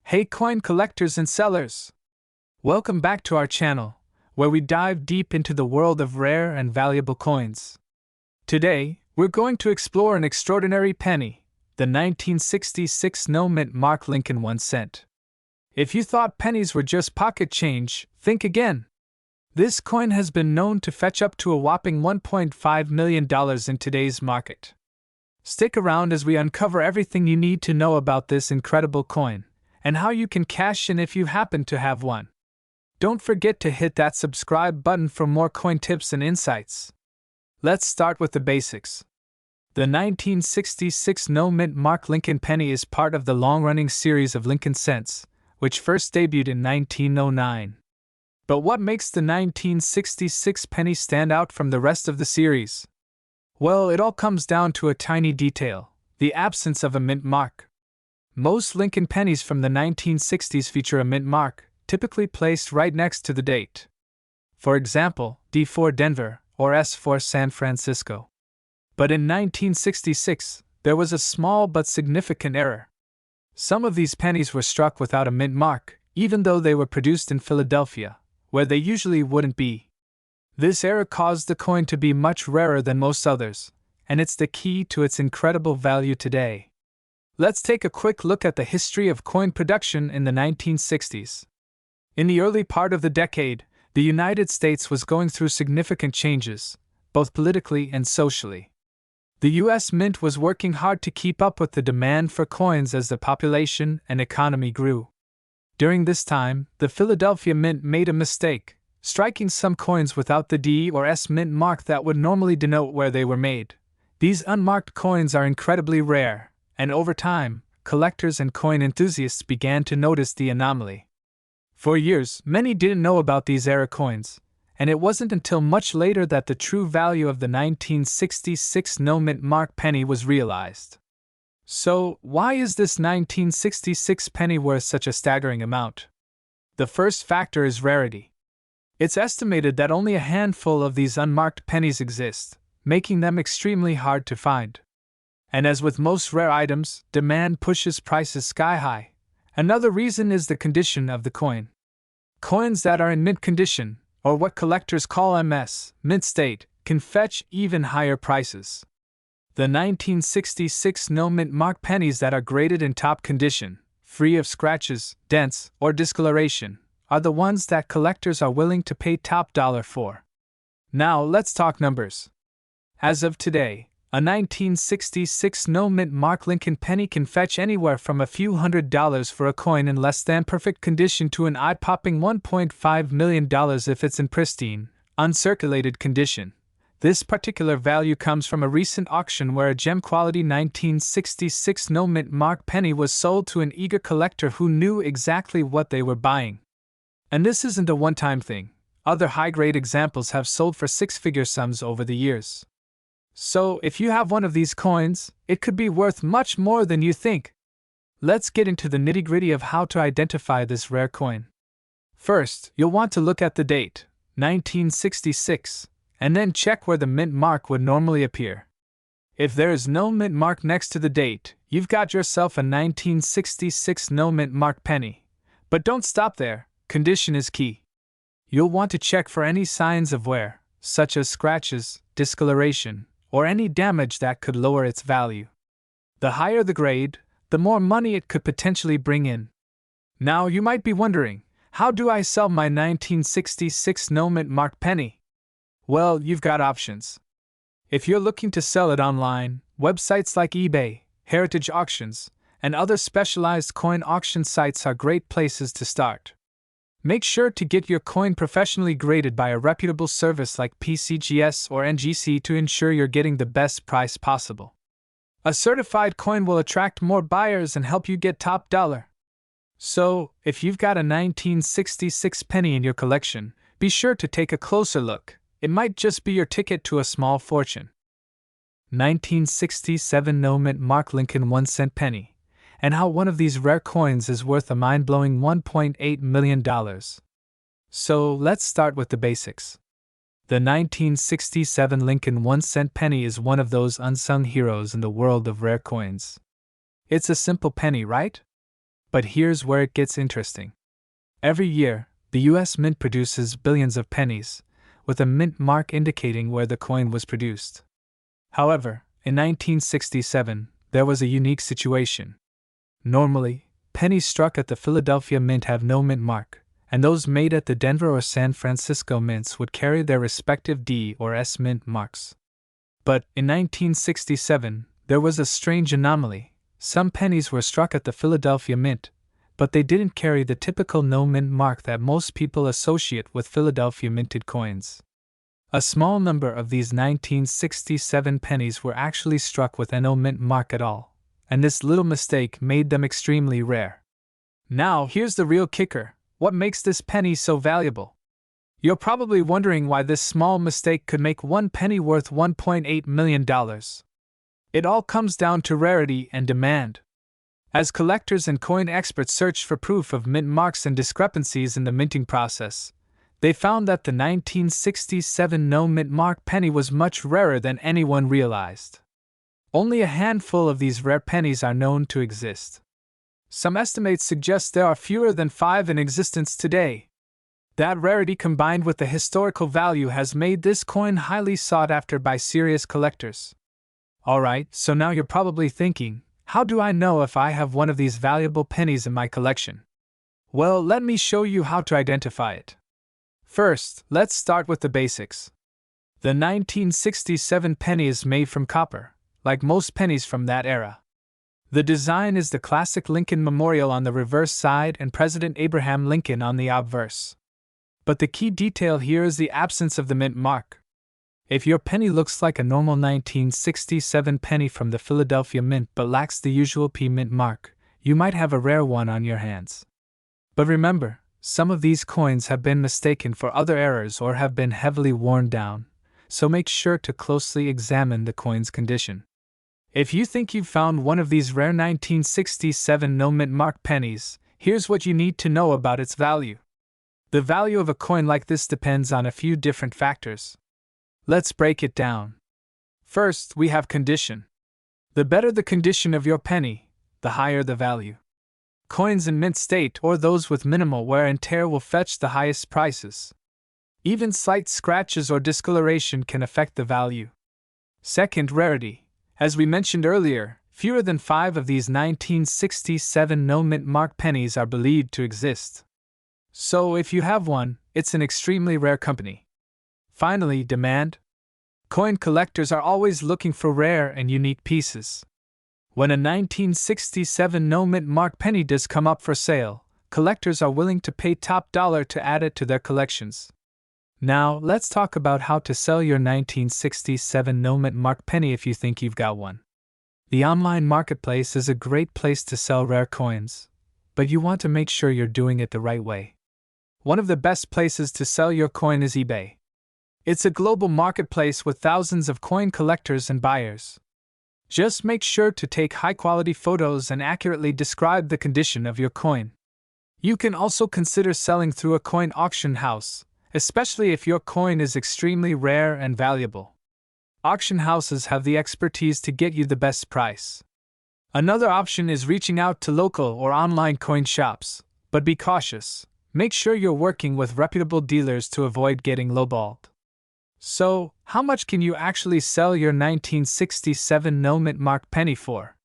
Hey coin collectors and sellers! Welcome back to our channel, where we dive deep into the world of rare and valuable coins. Today, we're going to explore an extraordinary penny, the 1966 no-mint mark Lincoln 1 cent. If you thought pennies were just pocket change, think again. This coin has been known to fetch up to a whopping $1.5 million in today's market. Stick around as we uncover everything you need to know about this incredible coin, and how you can cash in if you happen to have one. Don't forget to hit that subscribe button for more coin tips and insights. Let's start with the basics. The 1966 no-mint mark Lincoln penny is part of the long-running series of Lincoln cents, which first debuted in 1909. But what makes the 1966 penny stand out from the rest of the series? Well, it all comes down to a tiny detail: the absence of a mint mark. Most Lincoln pennies from the 1960s feature a mint mark, typically placed right next to the date. For example, D for Denver, or S for San Francisco. But in 1966, there was a small but significant error. Some of these pennies were struck without a mint mark, even though they were produced in Philadelphia, where they usually wouldn't be. This error caused the coin to be much rarer than most others, and it's the key to its incredible value today. Let's take a quick look at the history of coin production in the 1960s. In the early part of the decade, the United States was going through significant changes, both politically and socially. The U.S. Mint was working hard to keep up with the demand for coins as the population and economy grew. During this time, the Philadelphia Mint made a mistake, striking some coins without the D or S mint mark that would normally denote where they were made. These unmarked coins are incredibly rare, and over time, collectors and coin enthusiasts began to notice the anomaly. For years, many didn't know about these error coins, and it wasn't until much later that the true value of the 1966 no-mint mark penny was realized. So, why is this 1966 penny worth such a staggering amount? The first factor is rarity. It's estimated that only a handful of these unmarked pennies exist, making them extremely hard to find. And as with most rare items, demand pushes prices sky high. Another reason is the condition of the coin. Coins that are in mint condition, or what collectors call MS, mint state, can fetch even higher prices. The 1966 no-mint mark pennies that are graded in top condition, free of scratches, dents, or discoloration, are the ones that collectors are willing to pay top dollar for. Now let's talk numbers. As of today, a 1966 no-mint mark Lincoln penny can fetch anywhere from a few $100s for a coin in less than perfect condition to an eye-popping $1.5 million if it's in pristine, uncirculated condition. This particular value comes from a recent auction where a gem-quality 1966 no-mint mark penny was sold to an eager collector who knew exactly what they were buying. And this isn't a one-time thing. Other high-grade examples have sold for six-figure sums over the years. So, if you have one of these coins, it could be worth much more than you think. Let's get into the nitty-gritty of how to identify this rare coin. First, you'll want to look at the date, 1966, and then check where the mint mark would normally appear. If there is no mint mark next to the date, you've got yourself a 1966 no mint mark penny. But don't stop there, condition is key. You'll want to check for any signs of wear, such as scratches, discoloration, or any damage that could lower its value. The higher the grade, the more money it could potentially bring in. Now you might be wondering, how do I sell my 1966 no-mint mark penny? Well, you've got options. If you're looking to sell it online, websites like eBay, Heritage Auctions, and other specialized coin auction sites are great places to start. Make sure to get your coin professionally graded by a reputable service like PCGS or NGC to ensure you're getting the best price possible. A certified coin will attract more buyers and help you get top dollar. So, if you've got a 1966 penny in your collection, be sure to take a closer look. It might just be your ticket to a small fortune. 1967 no-mint mark Lincoln 1 cent penny. And how one of these rare coins is worth a mind-blowing $1.8 million. So, let's start with the basics. The 1967 Lincoln 1 cent penny is one of those unsung heroes in the world of rare coins. It's a simple penny, right? But here's where it gets interesting. Every year, the US Mint produces billions of pennies, with a mint mark indicating where the coin was produced. However, in 1967, there was a unique situation. Normally, pennies struck at the Philadelphia Mint have no mint mark, and those made at the Denver or San Francisco mints would carry their respective D or S mint marks. But in 1967, there was a strange anomaly. Some pennies were struck at the Philadelphia Mint, but they didn't carry the typical no mint mark that most people associate with Philadelphia minted coins. A small number of these 1967 pennies were actually struck with no mint mark at all, and this little mistake made them extremely rare. Now, here's the real kicker. What makes this penny so valuable? You're probably wondering why this small mistake could make one penny worth $1.8 million. It all comes down to rarity and demand. As collectors and coin experts searched for proof of mint marks and discrepancies in the minting process, they found that the 1967 no mint mark penny was much rarer than anyone realized. Only a handful of these rare pennies are known to exist. Some estimates suggest there are fewer than 5 in existence today. That rarity combined with the historical value has made this coin highly sought after by serious collectors. Alright, so now you're probably thinking, how do I know if I have one of these valuable pennies in my collection? Well, let me show you how to identify it. First, let's start with the basics. The 1967 penny is made from copper, like most pennies from that era. The design is the classic Lincoln Memorial on the reverse side and President Abraham Lincoln on the obverse. But the key detail here is the absence of the mint mark. If your penny looks like a normal 1967 penny from the Philadelphia Mint but lacks the usual P mint mark, you might have a rare one on your hands. But remember, some of these coins have been mistaken for other errors or have been heavily worn down, so make sure to closely examine the coin's condition. If you think you've found one of these rare 1967 no mint mark pennies, here's what you need to know about its value. The value of a coin like this depends on a few different factors. Let's break it down. First, we have condition. The better the condition of your penny, the higher the value. Coins in mint state or those with minimal wear and tear will fetch the highest prices. Even slight scratches or discoloration can affect the value. Second, rarity. As we mentioned earlier, fewer than 5 of these 1967 no mint mark pennies are believed to exist. So if you have one, it's an extremely rare company. Finally, demand. Coin collectors are always looking for rare and unique pieces. When a 1967 no mint mark penny does come up for sale, collectors are willing to pay top dollar to add it to their collections. Now, let's talk about how to sell your 1967 no mint mark penny if you think you've got one. The online marketplace is a great place to sell rare coins, but you want to make sure you're doing it the right way. One of the best places to sell your coin is eBay. It's a global marketplace with thousands of coin collectors and buyers. Just make sure to take high-quality photos and accurately describe the condition of your coin. You can also consider selling through a coin auction house, especially if your coin is extremely rare and valuable. Auction houses have the expertise to get you the best price. Another option is reaching out to local or online coin shops, but be cautious. Make sure you're working with reputable dealers to avoid getting lowballed. So, how much can you actually sell your 1967 no mint mark penny for?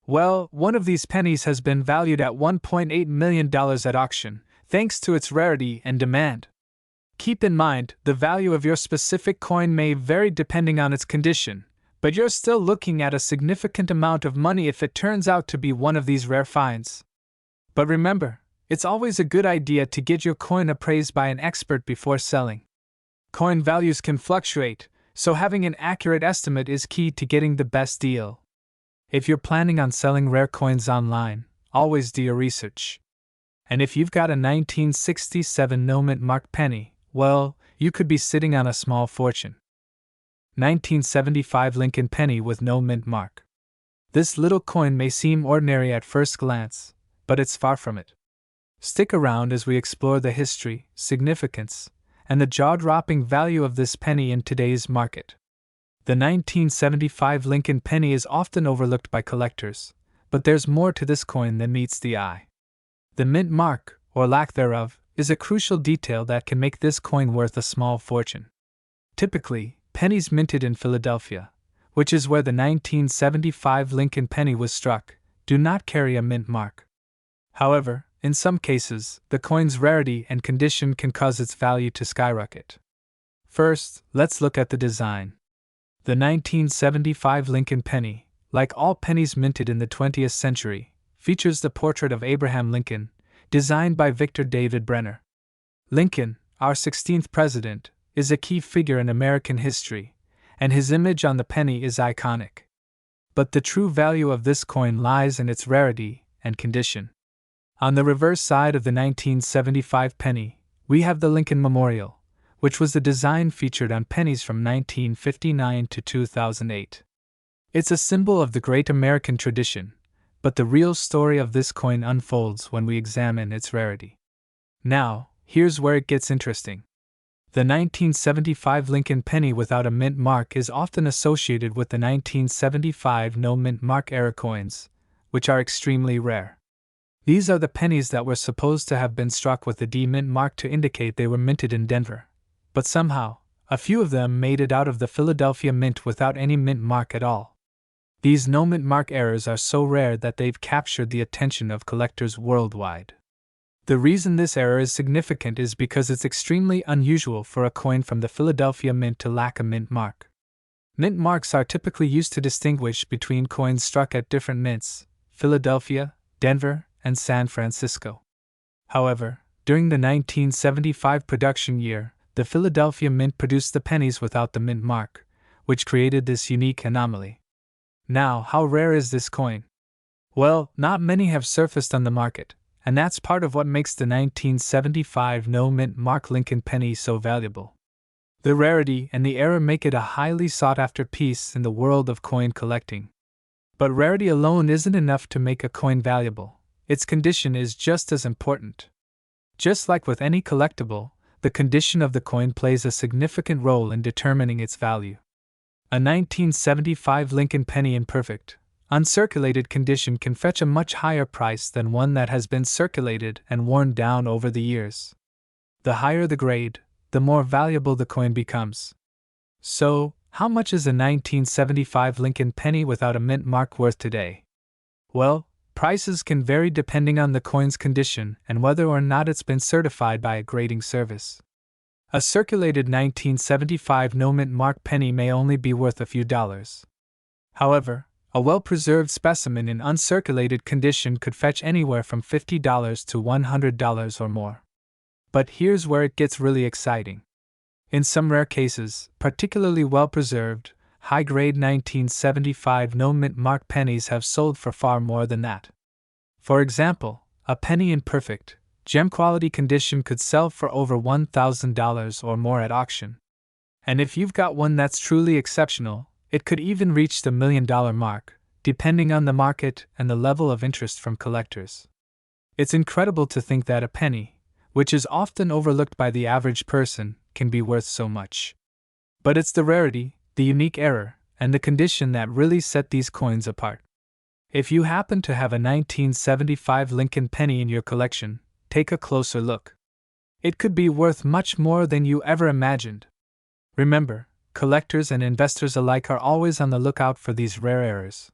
Well, one of these pennies has been valued at $1.8 million at auction, thanks to its rarity and demand. Keep in mind, the value of your specific coin may vary depending on its condition, but you're still looking at a significant amount of money if it turns out to be one of these rare finds. But remember, it's always a good idea to get your coin appraised by an expert before selling. Coin values can fluctuate, so having an accurate estimate is key to getting the best deal. If you're planning on selling rare coins online, always do your research. And if you've got a 1967 no mint mark penny, well, you could be sitting on a small fortune. 1975 Lincoln penny with no mint mark. This little coin may seem ordinary at first glance, but it's far from it. Stick around as we explore the history, significance, and the jaw-dropping value of this penny in today's market. The 1975 Lincoln penny is often overlooked by collectors, but there's more to this coin than meets the eye. The mint mark, or lack thereof, is a crucial detail that can make this coin worth a small fortune. Typically, pennies minted in Philadelphia, which is where the 1975 Lincoln penny was struck, do not carry a mint mark. However, in some cases, the coin's rarity and condition can cause its value to skyrocket. First, let's look at the design. The 1975 Lincoln penny, like all pennies minted in the 20th century, features the portrait of Abraham Lincoln, designed by Victor David Brenner. Lincoln, our 16th president, is a key figure in American history, and his image on the penny is iconic. But the true value of this coin lies in its rarity and condition. On the reverse side of the 1975 penny, we have the Lincoln Memorial, which was the design featured on pennies from 1959 to 2008. It's a symbol of the great American tradition, but the real story of this coin unfolds when we examine its rarity. Now, here's where it gets interesting. The 1975 Lincoln penny without a mint mark is often associated with the 1975 no mint mark era coins, which are extremely rare. These are the pennies that were supposed to have been struck with the D mint mark to indicate they were minted in Denver, but somehow, a few of them made it out of the Philadelphia Mint without any mint mark at all. These no mint mark errors are so rare that they've captured the attention of collectors worldwide. The reason this error is significant is because it's extremely unusual for a coin from the Philadelphia Mint to lack a mint mark. Mint marks are typically used to distinguish between coins struck at different mints, Philadelphia, Denver, and San Francisco. However, during the 1975 production year, the Philadelphia Mint produced the pennies without the mint mark, which created this unique anomaly. Now, how rare is this coin? Well, not many have surfaced on the market, and that's part of what makes the 1975 no mint mark Lincoln penny so valuable. The rarity and the error make it a highly sought-after piece in the world of coin collecting. But rarity alone isn't enough to make a coin valuable. Its condition is just as important. Just like with any collectible, the condition of the coin plays a significant role in determining its value. A 1975 Lincoln penny in perfect, uncirculated condition can fetch a much higher price than one that has been circulated and worn down over the years. The higher the grade, the more valuable the coin becomes. So, how much is a 1975 Lincoln penny without a mint mark worth today? Well, prices can vary depending on the coin's condition and whether or not it's been certified by a grading service. A circulated 1975 no mint mark penny may only be worth a few dollars. However, a well-preserved specimen in uncirculated condition could fetch anywhere from $50 to $100 or more. But here's where it gets really exciting. In some rare cases, particularly well-preserved, high-grade 1975 no mint mark pennies have sold for far more than that. For example, a penny in perfect, gem-quality condition could sell for over $1,000 or more at auction. And if you've got one that's truly exceptional, it could even reach the $1 million mark, depending on the market and the level of interest from collectors. It's incredible to think that a penny, which is often overlooked by the average person, can be worth so much. But it's the rarity, the unique error, and the condition that really set these coins apart. If you happen to have a 1975 Lincoln penny in your collection, take a closer look. It could be worth much more than you ever imagined. Remember, collectors and investors alike are always on the lookout for these rare errors.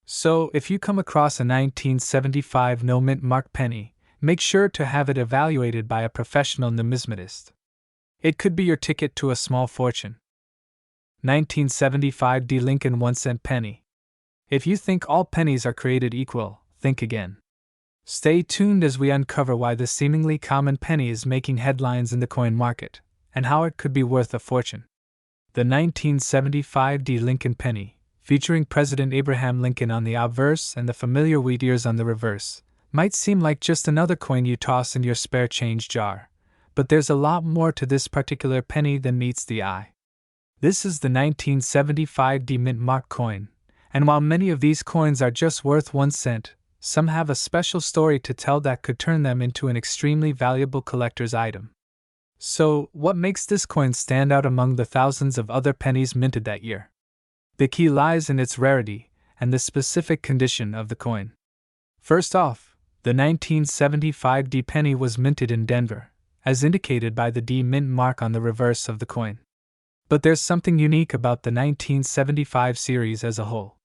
So, if you come across a 1975 no mint mark penny, make sure to have it evaluated by a professional numismatist. It could be your ticket to a small fortune. 1975 D Lincoln 1-cent penny. If you think all pennies are created equal, think again. Stay tuned as we uncover why this seemingly common penny is making headlines in the coin market, and how it could be worth a fortune. The 1975 D Lincoln penny, featuring President Abraham Lincoln on the obverse and the familiar wheat ears on the reverse, might seem like just another coin you toss in your spare change jar, but there's a lot more to this particular penny than meets the eye. This is the 1975 D mint mark coin, and while many of these coins are just worth 1 cent, some have a special story to tell that could turn them into an extremely valuable collector's item. So, what makes this coin stand out among the thousands of other pennies minted that year? The key lies in its rarity and the specific condition of the coin. First off, The 1975 D penny was minted in Denver, as indicated by the D mint mark on the reverse of the coin. But there's something unique about the 1975 series as a whole.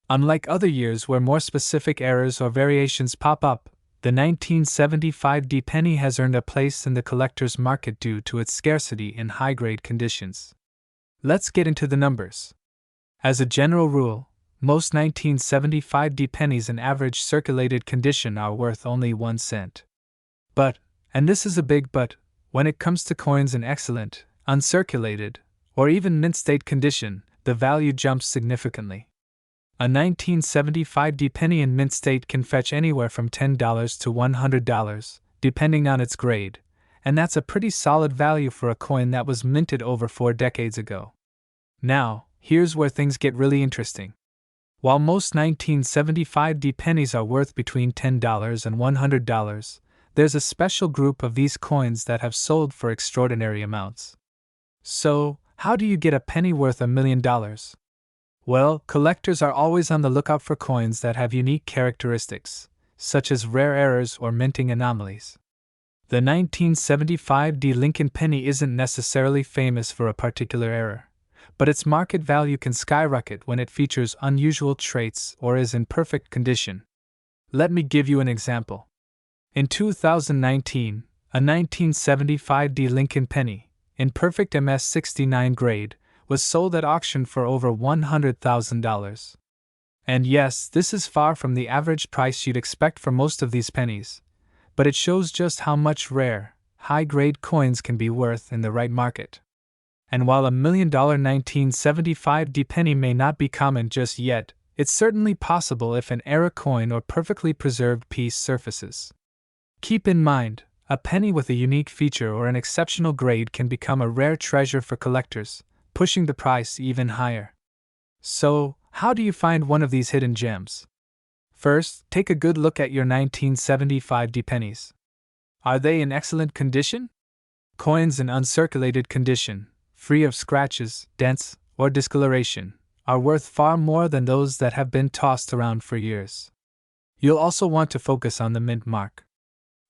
Unlike other years where more specific errors or variations pop up, the 1975 D penny has earned a place in the collector's market due to its scarcity in high-grade conditions. Let's get into the numbers. As a general rule, most 1975 D pennies in average circulated condition are worth only 1 cent. But, and this is a big but, when it comes to coins in excellent, uncirculated, or even mint state condition, the value jumps significantly. A 1975 D penny in mint state can fetch anywhere from $10 to $100, depending on its grade, and that's a pretty solid value for a coin that was minted over 4 decades ago. Now, here's where things get really interesting. While most 1975 D pennies are worth between $10 and $100, there's a special group of these coins that have sold for extraordinary amounts. So, how do you get a penny worth $1 million? Well, collectors are always on the lookout for coins that have unique characteristics, such as rare errors or minting anomalies. The 1975 D Lincoln penny isn't necessarily famous for a particular error, but its market value can skyrocket when it features unusual traits or is in perfect condition. Let me give you an example. In 2019, a 1975 D Lincoln penny, in perfect MS69 grade, was sold at auction for over $100,000. And yes, this is far from the average price you'd expect for most of these pennies, but it shows just how much rare, high-grade coins can be worth in the right market. And while a $1 million 1975 D penny may not be common just yet, it's certainly possible if an era coin or perfectly preserved piece surfaces. Keep in mind, a penny with a unique feature or an exceptional grade can become a rare treasure for collectors, pushing the price even higher. So, how do you find one of these hidden gems? First, take a good look at your 1975 D pennies. Are they in excellent condition? Coins in uncirculated condition, free of scratches, dents, or discoloration, are worth far more than those that have been tossed around for years. You'll also want to focus on the mint mark.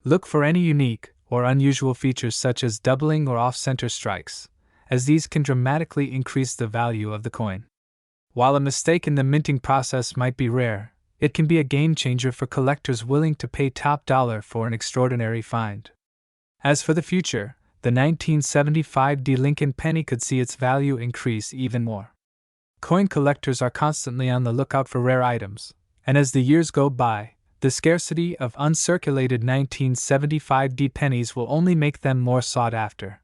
Look for any unique or unusual features such as doubling or off-center strikes, as these can dramatically increase the value of the coin. While a mistake in the minting process might be rare, it can be a game-changer for collectors willing to pay top dollar for an extraordinary find. As for the future, the 1975 D Lincoln penny could see its value increase even more. Coin collectors are constantly on the lookout for rare items, and as the years go by, the scarcity of uncirculated 1975 D pennies will only make them more sought after.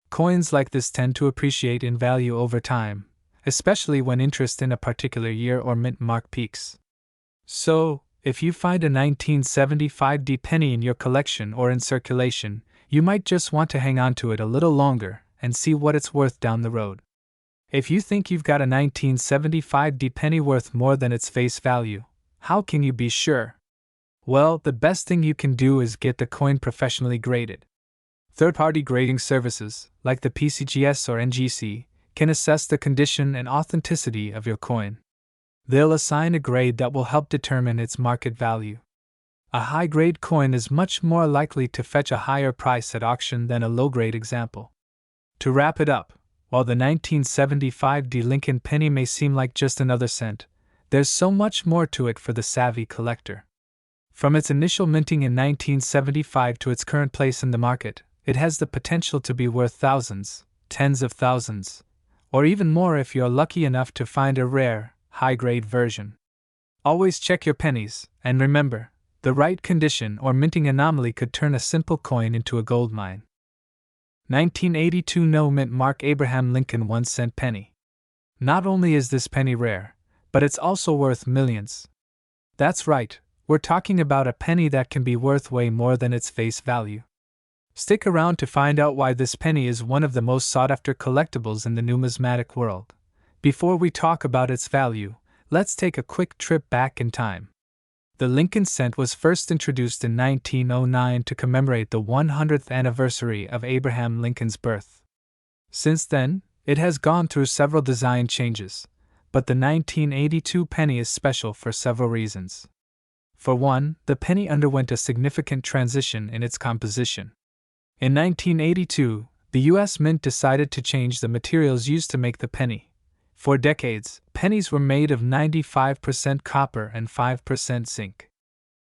Coins like this tend to appreciate in value over time, especially when interest in a particular year or mint mark peaks. So, if you find a 1975 D penny in your collection or in circulation, you might just want to hang on to it a little longer and see what it's worth down the road. If you think you've got a 1975 D penny worth more than its face value, how can you be sure? Well, the best thing you can do is get the coin professionally graded. Third-party grading services, like the PCGS or NGC, can assess the condition and authenticity of your coin. They'll assign a grade that will help determine its market value. A high-grade coin is much more likely to fetch a higher price at auction than a low-grade example. To wrap it up, while the 1975 D Lincoln penny may seem like just another cent, there's so much more to it for the savvy collector. From its initial minting in 1975 to its current place in the market, it has the potential to be worth thousands, tens of thousands, or even more if you're lucky enough to find a rare, high-grade version. Always check your pennies, and remember, the right condition or minting anomaly could turn a simple coin into a gold mine. 1982 No Mint Mark Abraham Lincoln 1 cent penny. Not only is this penny rare, but it's also worth millions. That's right, we're talking about a penny that can be worth way more than its face value. Stick around to find out why this penny is one of the most sought-after collectibles in the numismatic world. Before we talk about its value, let's take a quick trip back in time. The Lincoln cent was first introduced in 1909 to commemorate the 100th anniversary of Abraham Lincoln's birth. Since then, it has gone through several design changes, but the 1982 penny is special for several reasons. For one, the penny underwent a significant transition in its composition. In 1982, the U.S. Mint decided to change the materials used to make the penny. For decades, pennies were made of 95% copper and 5% zinc.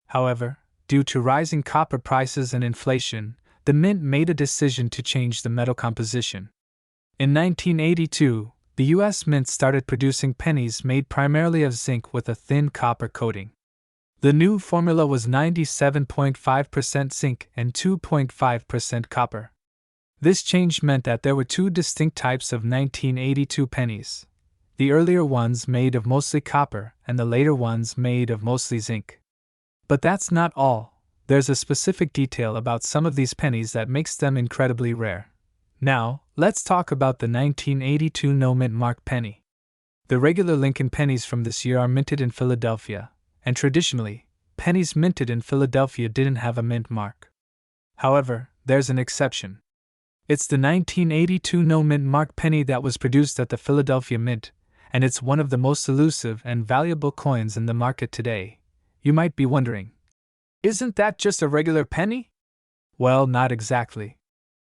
However, due to rising copper prices and inflation, the mint made a decision to change the metal composition. In 1982, the U.S. Mint started producing pennies made primarily of zinc with a thin copper coating. The new formula was 97.5% zinc and 2.5% copper. This change meant that there were two distinct types of 1982 pennies: the earlier ones made of mostly copper and the later ones made of mostly zinc. But that's not all. There's a specific detail about some of these pennies that makes them incredibly rare. Now, let's talk about the 1982 no-mint mark penny. The regular Lincoln pennies from this year are minted in Philadelphia, and traditionally, pennies minted in Philadelphia didn't have a mint mark. However, there's an exception. It's the 1982 no-mint mark penny that was produced at the Philadelphia Mint, and it's one of the most elusive and valuable coins in the market today. You might be wondering, isn't that just a regular penny? Well, not exactly.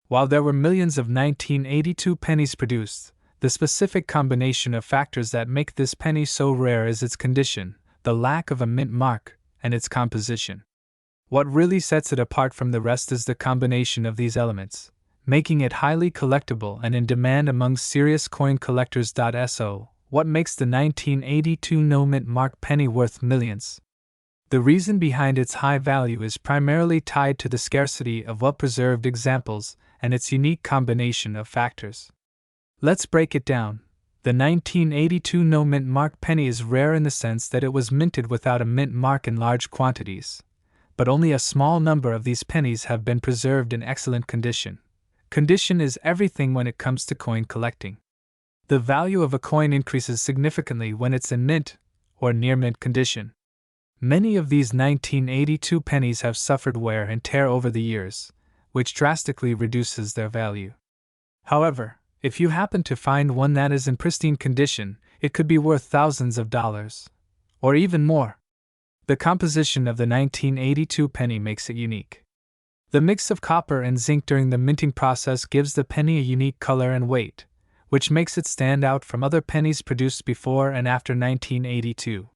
While there were millions of 1982 pennies produced, the specific combination of factors that make this penny so rare is its condition, the lack of a mint mark, and its composition. What really sets it apart from the rest is the combination of these elements, making it highly collectible and in demand among serious coin collectors. So, what makes the 1982 no-mint mark penny worth millions? The reason behind its high value is primarily tied to the scarcity of well-preserved examples and its unique combination of factors. Let's break it down. The 1982 no-mint mark penny is rare in the sense that it was minted without a mint mark in large quantities, but only a small number of these pennies have been preserved in excellent condition. Condition is everything when it comes to coin collecting. The value of a coin increases significantly when it's in mint or near mint condition. Many of these 1982 pennies have suffered wear and tear over the years, which drastically reduces their value. However, if you happen to find one that is in pristine condition, it could be worth thousands of dollars, or even more. The composition of the 1982 penny makes it unique. The mix of copper and zinc during the minting process gives the penny a unique color and weight, which makes it stand out from other pennies produced before and after 1982.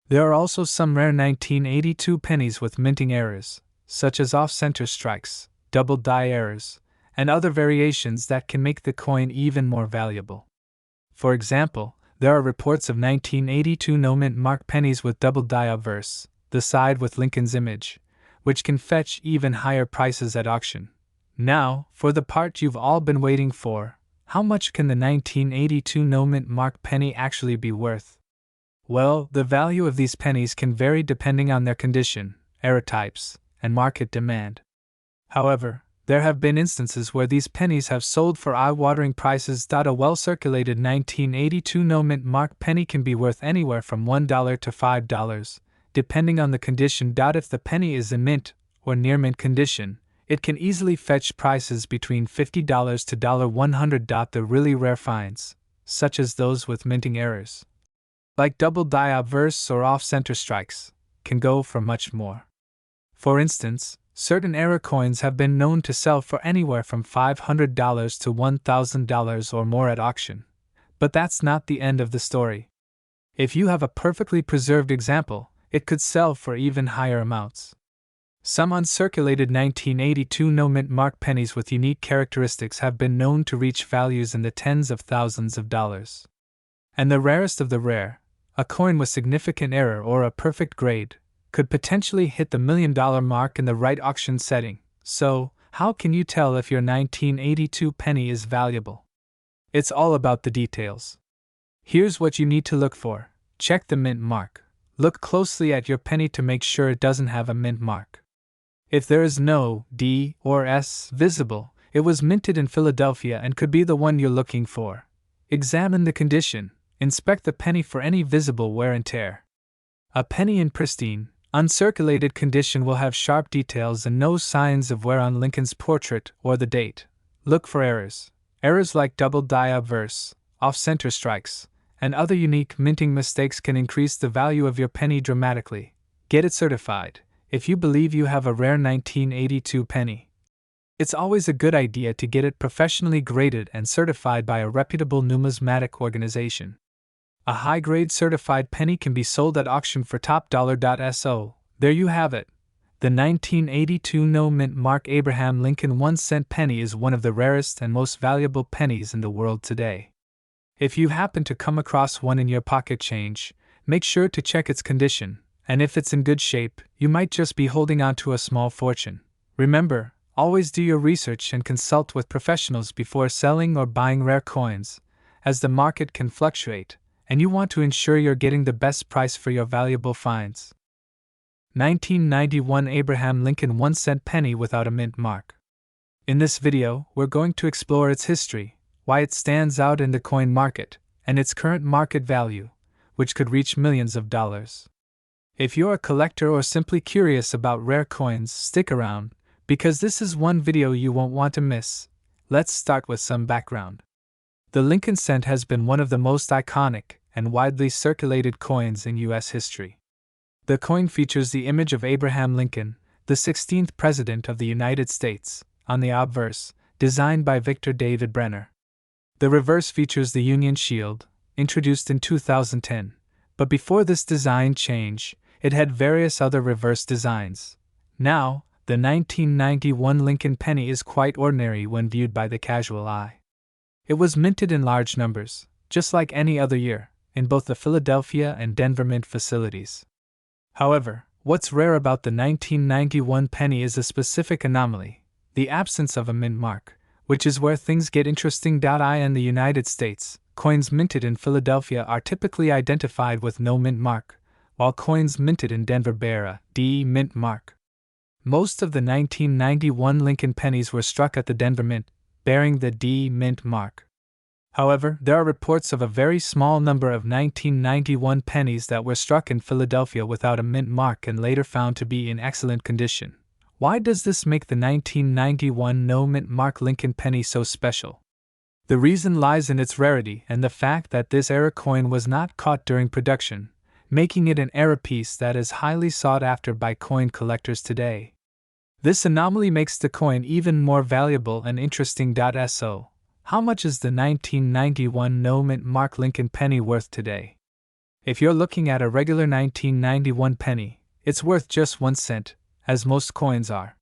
There are also some rare 1982 pennies with minting errors, such as off-center strikes, double die errors, and other variations that can make the coin even more valuable. For example, there are reports of 1982 no-mint mark pennies with double die obverse, the side with Lincoln's image, which can fetch even higher prices at auction. Now, for the part you've all been waiting for, how much can the 1982 no-mint mark penny actually be worth? Well, the value of these pennies can vary depending on their condition, error types, and market demand. However, there have been instances where these pennies have sold for eye-watering prices. A well-circulated 1982 no-mint mark penny can be worth anywhere from $1 to $5, depending on the condition. If the penny is in mint or near mint condition, it can easily fetch prices between $50 to $100. The really rare finds, such as those with minting errors, like double die obverse or off-center strikes, can go for much more. For instance, certain error coins have been known to sell for anywhere from $500 to $1,000 or more at auction. But that's not the end of the story. If you have a perfectly preserved example, it could sell for even higher amounts. Some uncirculated 1982 no-mint mark pennies with unique characteristics have been known to reach values in the tens of thousands of dollars. And the rarest of the rare, a coin with significant error or a perfect grade, could potentially hit the $1 million mark in the right auction setting. So, how can you tell if your 1982 penny is valuable? It's all about the details. Here's what you need to look for. Check the mint mark. Look closely at your penny to make sure it doesn't have a mint mark. If there is no D or S visible, it was minted in Philadelphia and could be the one you're looking for. Examine the condition. Inspect the penny for any visible wear and tear. A penny in pristine, uncirculated condition will have sharp details and no signs of wear on Lincoln's portrait or the date. Look for errors. Errors like double die obverse, off-center strikes, and other unique minting mistakes can increase the value of your penny dramatically. get it certified if you believe you have a rare 1982 penny. It's always a good idea to get it professionally graded and certified by a reputable numismatic organization. A high-grade certified penny can be sold at auction for top dollar. So, there you have it. The 1982 no-mint mark Abraham Lincoln 1-cent penny is one of the rarest and most valuable pennies in the world today. If you happen to come across one in your pocket change, make sure to check its condition, and if it's in good shape, you might just be holding on to a small fortune. Remember, always do your research and consult with professionals before selling or buying rare coins, as the market can fluctuate, and you want to ensure you're getting the best price for your valuable finds. 1991 Abraham Lincoln 1-cent penny without a mint mark. In this video, we're going to explore its history, why it stands out in the coin market, and its current market value, which could reach millions of dollars. If you're a collector or simply curious about rare coins, stick around, because this is one video you won't want to miss. Let's start with some background. The Lincoln cent has been one of the most iconic and widely circulated coins in U.S. history. The coin features the image of Abraham Lincoln, the 16th President of the United States, on the obverse, designed by Victor David Brenner. The reverse features the Union Shield, introduced in 2010, but before this design change, it had various other reverse designs. Now, the 1991 Lincoln penny is quite ordinary when viewed by the casual eye. It was minted in large numbers, just like any other year, in both the Philadelphia and Denver mint facilities. However, what's rare about the 1991 penny is a specific anomaly, the absence of a mint mark, which is where things get interesting. In the United States, coins minted in Philadelphia are typically identified with no mint mark, while coins minted in Denver bear a D mint mark. Most of the 1991 Lincoln pennies were struck at the Denver Mint, bearing the D mint mark. However, there are reports of a very small number of 1991 pennies that were struck in Philadelphia without a mint mark and later found to be in excellent condition. Why does this make the 1991 no mint mark Lincoln penny so special? The reason lies in its rarity and the fact that this era coin was not caught during production, making it an era piece that is highly sought after by coin collectors today. This anomaly makes the coin even more valuable and interesting. So, how much is the 1991 no mint mark Lincoln penny worth today? If you're looking at a regular 1991 penny, it's worth just 1 cent, as most coins are.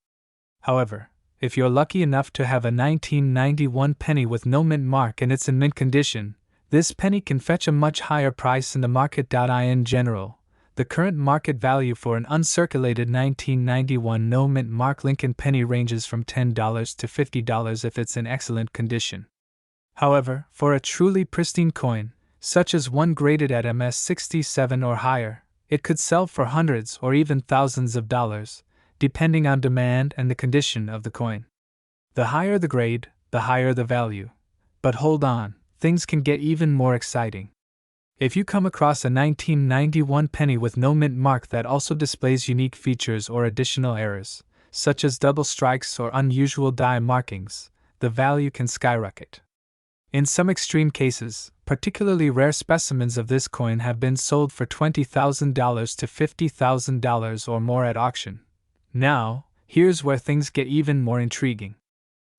However, if you're lucky enough to have a 1991 penny with no mint mark and it's in mint condition, this penny can fetch a much higher price in the market. In general, the current market value for an uncirculated 1991 no mint mark Lincoln penny ranges from $10 to $50 if it's in excellent condition. However, for a truly pristine coin, such as one graded at MS67 or higher, it could sell for hundreds or even thousands of dollars, depending on demand and the condition of the coin. The higher the grade, the higher the value. But hold on, things can get even more exciting. If you come across a 1991 penny with no mint mark that also displays unique features or additional errors, such as double strikes or unusual die markings, the value can skyrocket. In some extreme cases, particularly rare specimens of this coin have been sold for $20,000 to $50,000 or more at auction. Now, here's where things get even more intriguing.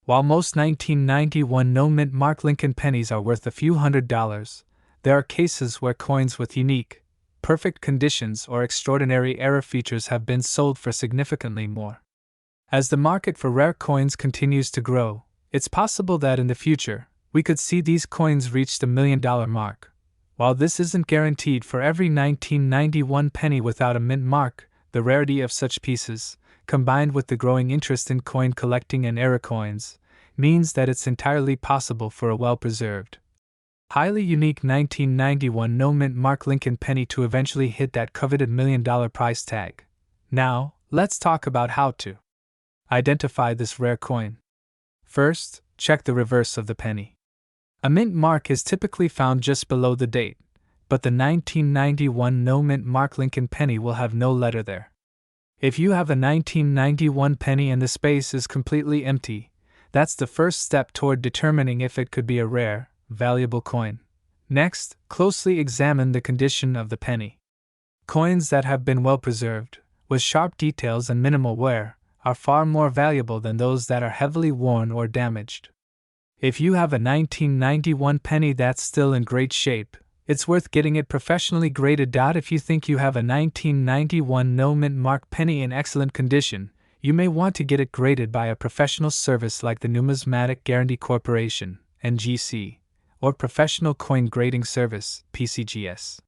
While most 1991 no mint mark Lincoln pennies are worth a few $100s, there are cases where coins with unique, perfect conditions or extraordinary error features have been sold for significantly more. As the market for rare coins continues to grow, it's possible that in the future, we could see these coins reach the $1 million mark. While this isn't guaranteed for every 1991 penny without a mint mark, the rarity of such pieces, combined with the growing interest in coin collecting and era coins, means that it's entirely possible for a well-preserved, highly unique 1991 no mint mark Lincoln penny to eventually hit that coveted $1 million price tag. Now, let's talk about how to identify this rare coin. First, check the reverse of the penny. A mint mark is typically found just below the date, but the 1991 no mint mark Lincoln penny will have no letter there. If you have a 1991 penny and the space is completely empty, that's the first step toward determining if it could be a rare, valuable coin. Next, closely examine the condition of the penny. Coins that have been well preserved, with sharp details and minimal wear, are far more valuable than those that are heavily worn or damaged. If you have a 1991 penny that's still in great shape, it's worth getting it professionally graded. If you think you have a 1991 no mint mark penny in excellent condition, you may want to get it graded by a professional service like the Numismatic Guarantee Corporation, NGC, or Professional Coin Grading Service, PCGS.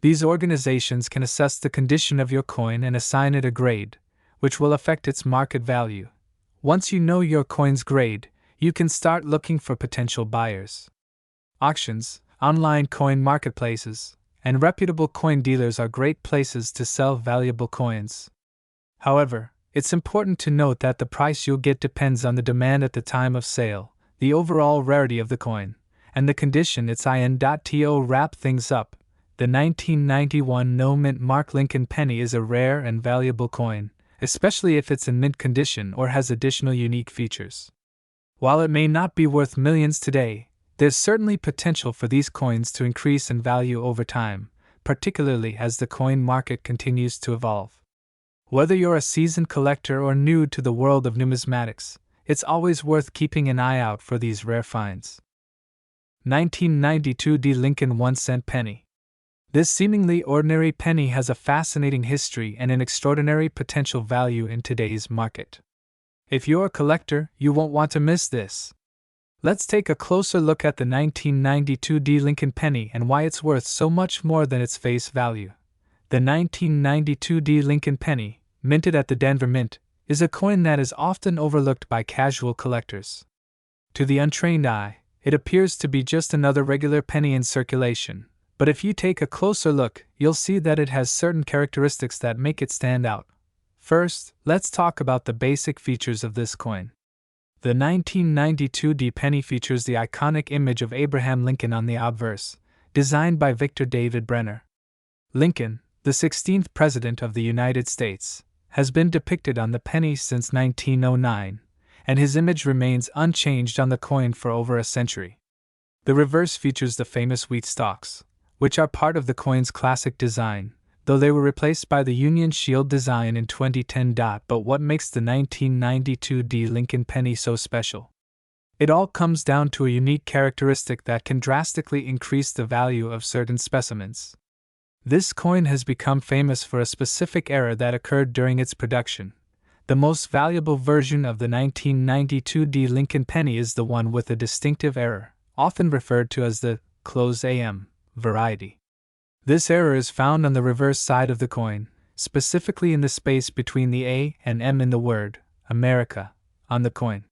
These organizations can assess the condition of your coin and assign it a grade, which will affect its market value. Once you know your coin's grade, you can start looking for potential buyers. Auctions, online coin marketplaces, and reputable coin dealers are great places to sell valuable coins. However, it's important to note that the price you'll get depends on the demand at the time of sale, the overall rarity of the coin, and the condition it's in. To wrap things up, the 1991 no mint mark Lincoln penny is a rare and valuable coin, especially if it's in mint condition or has additional unique features. While it may not be worth millions today, there's certainly potential for these coins to increase in value over time, particularly as the coin market continues to evolve. Whether you're a seasoned collector or new to the world of numismatics, it's always worth keeping an eye out for these rare finds. 1992 D. Lincoln 1-cent penny. This seemingly ordinary penny has a fascinating history and an extraordinary potential value in today's market. If you're a collector, you won't want to miss this. Let's take a closer look at the 1992 D. Lincoln penny and why it's worth so much more than its face value. The 1992 D. Lincoln penny, minted at the Denver Mint, is a coin that is often overlooked by casual collectors. To the untrained eye, it appears to be just another regular penny in circulation, but if you take a closer look, you'll see that it has certain characteristics that make it stand out. First, let's talk about the basic features of this coin. The 1992 D penny features the iconic image of Abraham Lincoln on the obverse, designed by Victor David Brenner. Lincoln, the 16th President of the United States, has been depicted on the penny since 1909, and his image remains unchanged on the coin for over a century. The reverse features the famous wheat stalks, which are part of the coin's classic design, though they were replaced by the Union Shield design in 2010. But what makes the 1992 D. Lincoln penny so special? It all comes down to a unique characteristic that can drastically increase the value of certain specimens. This coin has become famous for a specific error that occurred during its production. The most valuable version of the 1992 D. Lincoln penny is the one with a distinctive error, often referred to as the "AM" variety. This error is found on the reverse side of the coin, specifically in the space between the A and M in the word America on the coin.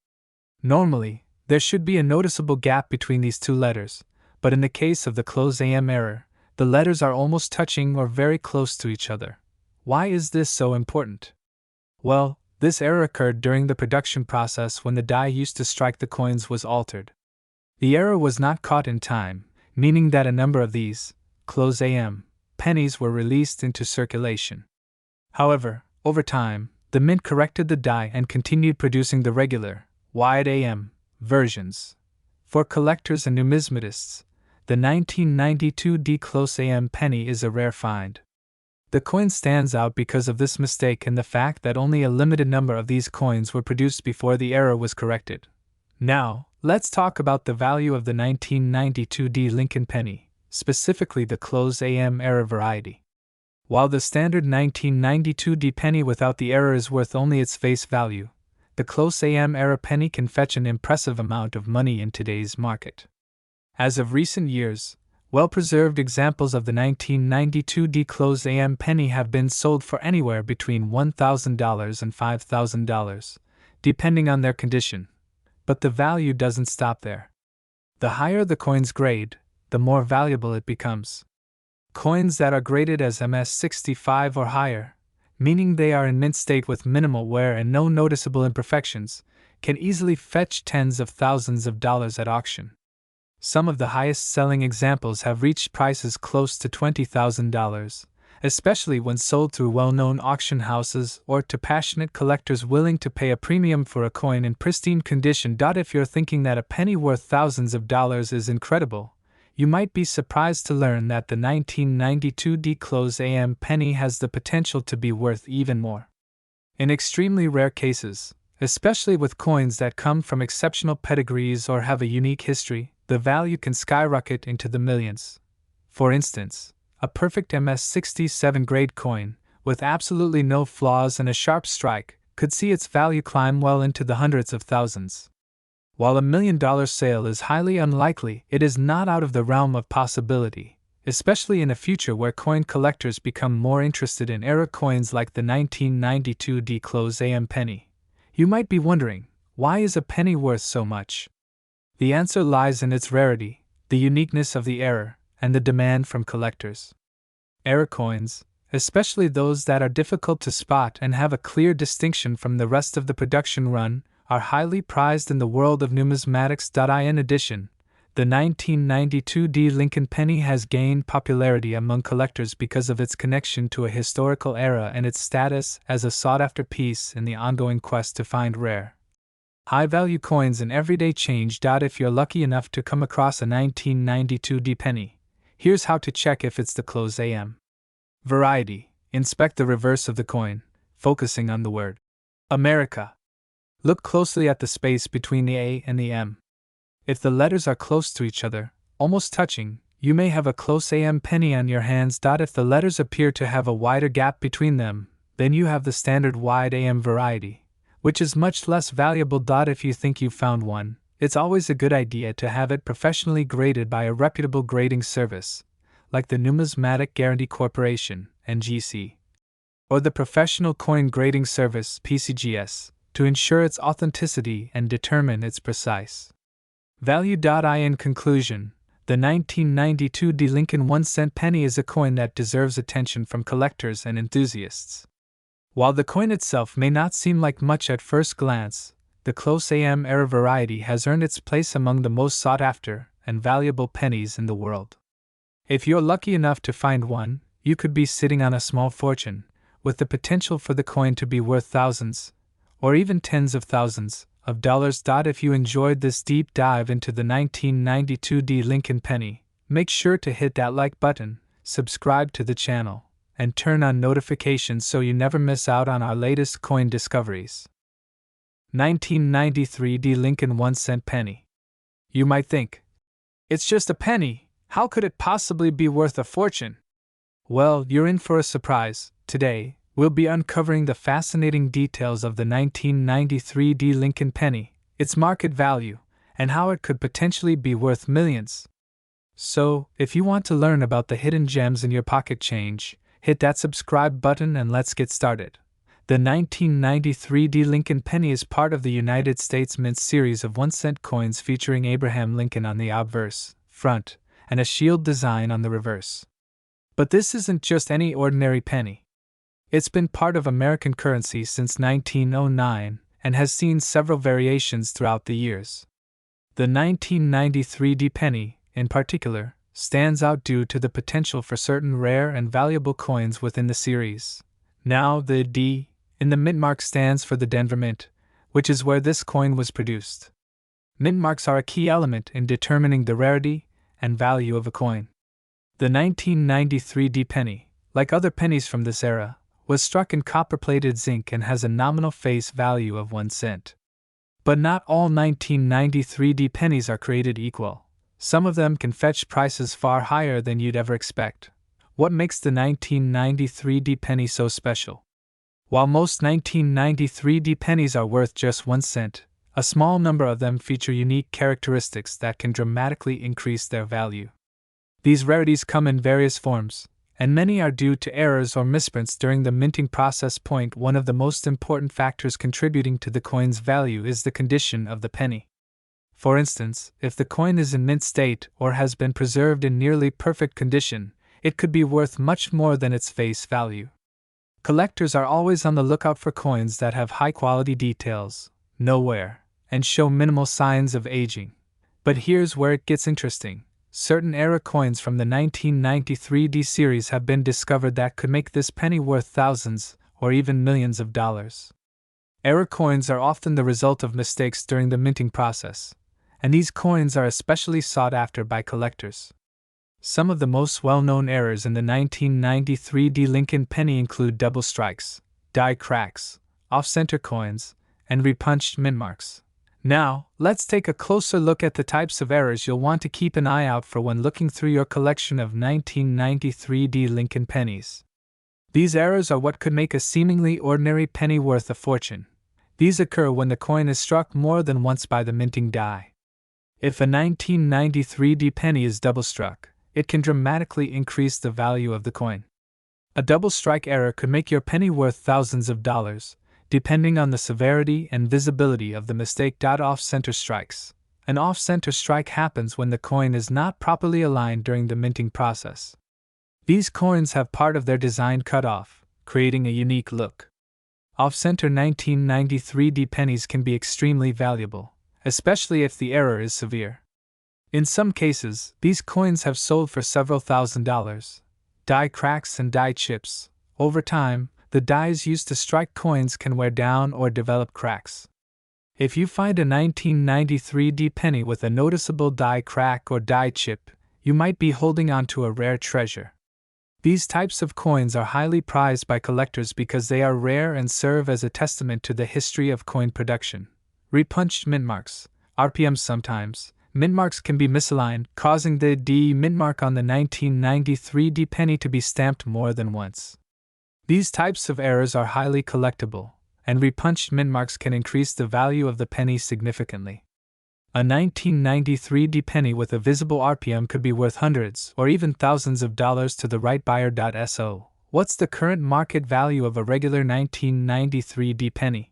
Normally, there should be a noticeable gap between these two letters, but in the case of the "AM" error, the letters are almost touching or very close to each other. Why is this so important? Well, this error occurred during the production process when the die used to strike the coins was altered. The error was not caught in time, meaning that a number of these "AM" pennies were released into circulation. However, over time, the mint corrected the die and continued producing the regular, wide AM versions. For collectors and numismatists, the 1992 D. AM penny is a rare find. The coin stands out because of this mistake and the fact that only a limited number of these coins were produced before the error was corrected. Now, let's talk about the value of the 1992 D. Lincoln penny, specifically the "AM" error variety. While the standard 1992 D penny without the error is worth only its face value, the "AM" error penny can fetch an impressive amount of money in today's market. As of recent years, well-preserved examples of the 1992 D "AM" penny have been sold for anywhere between $1,000 and $5,000, depending on their condition. But the value doesn't stop there. The higher the coin's grade, the more valuable it becomes. Coins that are graded as MS65 or higher, meaning they are in mint state with minimal wear and no noticeable imperfections, can easily fetch tens of thousands of dollars at auction. Some of the highest-selling examples have reached prices close to $20,000, especially when sold through well-known auction houses or to passionate collectors willing to pay a premium for a coin in pristine condition. If you're thinking that a penny worth thousands of dollars is incredible, you might be surprised to learn that the 1992 D-Close AM penny has the potential to be worth even more. In extremely rare cases, especially with coins that come from exceptional pedigrees or have a unique history, the value can skyrocket into the millions. For instance, a perfect MS-67 grade coin, with absolutely no flaws and a sharp strike, could see its value climb well into the hundreds of thousands. While $1 million sale is highly unlikely, it is not out of the realm of possibility, especially in a future where coin collectors become more interested in era coins like the 1992 D-Close AM penny. You might be wondering, why is a penny worth so much? The answer lies in its rarity, the uniqueness of the era, and the demand from collectors. Era coins, especially those that are difficult to spot and have a clear distinction from the rest of the production run, are highly prized in the world of numismatics. In addition, the 1992 D Lincoln penny has gained popularity among collectors because of its connection to a historical era and its status as a sought-after piece in the ongoing quest to find rare, high-value coins in everyday change. If you're lucky enough to come across a 1992 D penny, here's how to check if it's the close AM. Variety. Inspect the reverse of the coin, focusing on the word America. Look closely at the space between the A and the M. If the letters are close to each other, almost touching, you may have a close AM penny on your hands. If the letters appear to have a wider gap between them, then you have the standard wide AM variety, which is much less valuable. If you think you've found one, it's always a good idea to have it professionally graded by a reputable grading service, like the Numismatic Guarantee Corporation, NGC, or the Professional Coin Grading Service, PCGS, to ensure its authenticity and determine its precise value. In conclusion, the 1992 D Lincoln 1-cent penny is a coin that deserves attention from collectors and enthusiasts. While the coin itself may not seem like much at first glance, the close AM era variety has earned its place among the most sought-after and valuable pennies in the world. If you're lucky enough to find one, you could be sitting on a small fortune, with the potential for the coin to be worth thousands, or even tens of thousands, of dollars. If you enjoyed this deep dive into the 1992 D Lincoln penny, make sure to hit that like button, subscribe to the channel, and turn on notifications so you never miss out on our latest coin discoveries. 1993 D Lincoln 1-cent penny. You might think, it's just a penny, how could it possibly be worth a fortune? Well, you're in for a surprise. Today, we'll be uncovering the fascinating details of the 1993 D Lincoln penny, its market value, and how it could potentially be worth millions. So, if you want to learn about the hidden gems in your pocket change, hit that subscribe button and let's get started. The 1993 D Lincoln penny is part of the United States Mint series of 1-cent coins featuring Abraham Lincoln on the obverse, front, and a shield design on the reverse. But this isn't just any ordinary penny. It's been part of American currency since 1909 and has seen several variations throughout the years. The 1993 D penny, in particular, stands out due to the potential for certain rare and valuable coins within the series. Now, the D in the mint mark stands for the Denver Mint, which is where this coin was produced. Mint marks are a key element in determining the rarity and value of a coin. The 1993 D penny, like other pennies from this era, was struck in copper-plated zinc and has a nominal face value of 1 cent. But not all 1993 D pennies are created equal. Some of them can fetch prices far higher than you'd ever expect. What makes the 1993 D penny so special? While most 1993 D pennies are worth just 1 cent, a small number of them feature unique characteristics that can dramatically increase their value. These rarities come in various forms, and many are due to errors or misprints during the minting process. One of the most important factors contributing to the coin's value is the condition of the penny. For instance, if the coin is in mint state or has been preserved in nearly perfect condition, it could be worth much more than its face value. Collectors are always on the lookout for coins that have high-quality details, no wear, and show minimal signs of aging. But here's where it gets interesting. Certain era coins from the 1993 D series have been discovered that could make this penny worth thousands or even millions of dollars. Era coins are often the result of mistakes during the minting process, and these coins are especially sought after by collectors. Some of the most well-known errors in the 1993 Lincoln penny include double strikes, die cracks, off-center coins, and repunched mint marks. Now, let's take a closer look at the types of errors you'll want to keep an eye out for when looking through your collection of 1993 Lincoln pennies. These errors are what could make a seemingly ordinary penny worth a fortune. These occur when the coin is struck more than once by the minting die. If a 1993 penny is double struck, it can dramatically increase the value of the coin. A double strike error could make your penny worth thousands of dollars, depending on the severity and visibility of the mistake. Off-center strikes. An off-center strike happens when the coin is not properly aligned during the minting process. These coins have part of their design cut off, creating a unique look. Off-center 1993 pennies can be extremely valuable, especially if the error is severe. In some cases, these coins have sold for several $1,000s. Die cracks and die chips. Over time, the dies used to strike coins can wear down or develop cracks. If you find a 1993 penny with a noticeable die crack or die chip, you might be holding on to a rare treasure. These types of coins are highly prized by collectors because they are rare and serve as a testament to the history of coin production. Repunched mint marks, RPM. Sometimes, mint marks can be misaligned, causing the D mint mark on the 1993 penny to be stamped more than once. These types of errors are highly collectible, and repunched mint marks can increase the value of the penny significantly. A 1993 penny with a visible RPM could be worth hundreds or even thousands of dollars to the right buyer. So, what's the current market value of a regular 1993 penny?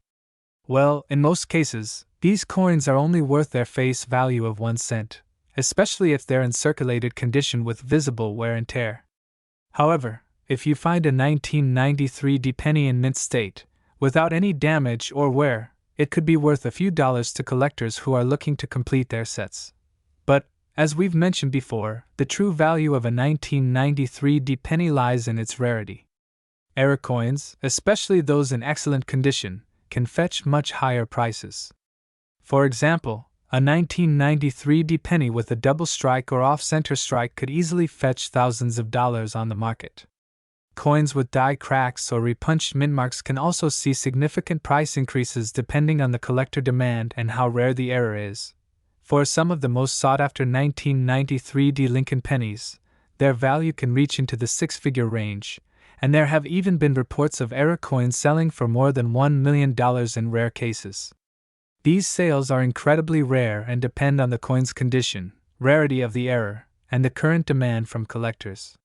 Well, in most cases, these coins are only worth their face value of 1 cent, especially if they're in circulated condition with visible wear and tear. However, if you find a 1993 penny in mint state, without any damage or wear, it could be worth a few dollars to collectors who are looking to complete their sets. But, as we've mentioned before, the true value of a 1993 penny lies in its rarity. Error coins, especially those in excellent condition, can fetch much higher prices. For example, a 1993 penny with a double strike or off-center strike could easily fetch thousands of dollars on the market. Coins with die cracks or repunched mint marks can also see significant price increases depending on the collector demand and how rare the error is. For some of the most sought-after 1993 Lincoln pennies, their value can reach into the six-figure range, and there have even been reports of error coins selling for more than $1 million in rare cases. These sales are incredibly rare and depend on the coin's condition, rarity of the error, and the current demand from collectors.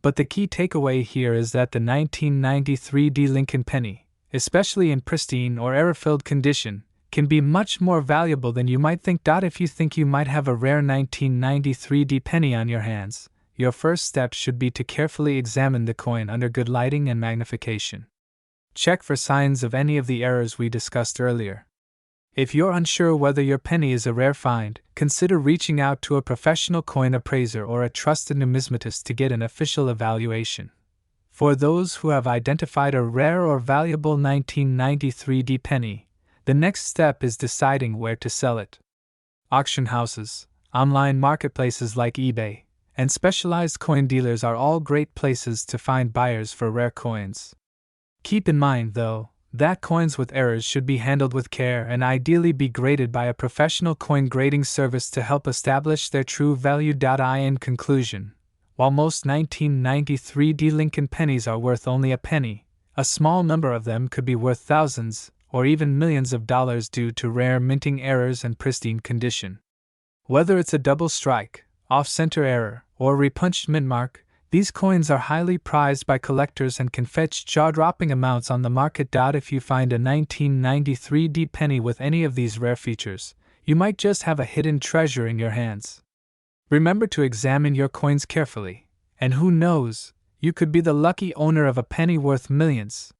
But the key takeaway here is that the 1993 Lincoln penny, especially in pristine or error-filled condition, can be much more valuable than you might think. If you think you might have a rare 1993 penny on your hands, your first step should be to carefully examine the coin under good lighting and magnification. Check for signs of any of the errors we discussed earlier. If you're unsure whether your penny is a rare find, consider reaching out to a professional coin appraiser or a trusted numismatist to get an official evaluation. For those who have identified a rare or valuable 1993 penny, the next step is deciding where to sell it. Auction houses, online marketplaces like eBay, and specialized coin dealers are all great places to find buyers for rare coins. Keep in mind, though, that coins with errors should be handled with care and ideally be graded by a professional coin grading service to help establish their true value. In conclusion, while most 1993 Lincoln pennies are worth only a penny, a small number of them could be worth thousands or even millions of dollars due to rare minting errors and pristine condition. Whether it's a double strike, off-center error, or repunched mint mark, these coins are highly prized by collectors and can fetch jaw-dropping amounts on the market. If you find a 1993 penny with any of these rare features, you might just have a hidden treasure in your hands. Remember to examine your coins carefully, and who knows, you could be the lucky owner of a penny worth millions.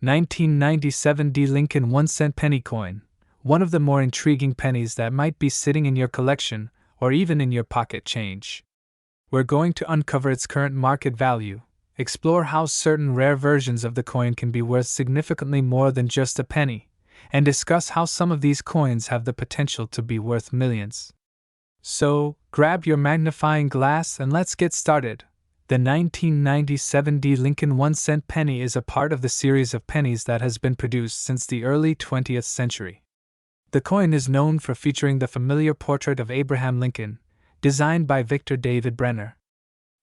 1997 Lincoln 1-cent penny coin, one of the more intriguing pennies that might be sitting in your collection or even in your pocket change. We're going to uncover its current market value, explore how certain rare versions of the coin can be worth significantly more than just a penny, and discuss how some of these coins have the potential to be worth millions. So, grab your magnifying glass and let's get started. The 1997 D Lincoln 1-cent penny is a part of the series of pennies that has been produced since the early 20th century. The coin is known for featuring the familiar portrait of Abraham Lincoln, designed by Victor David Brenner.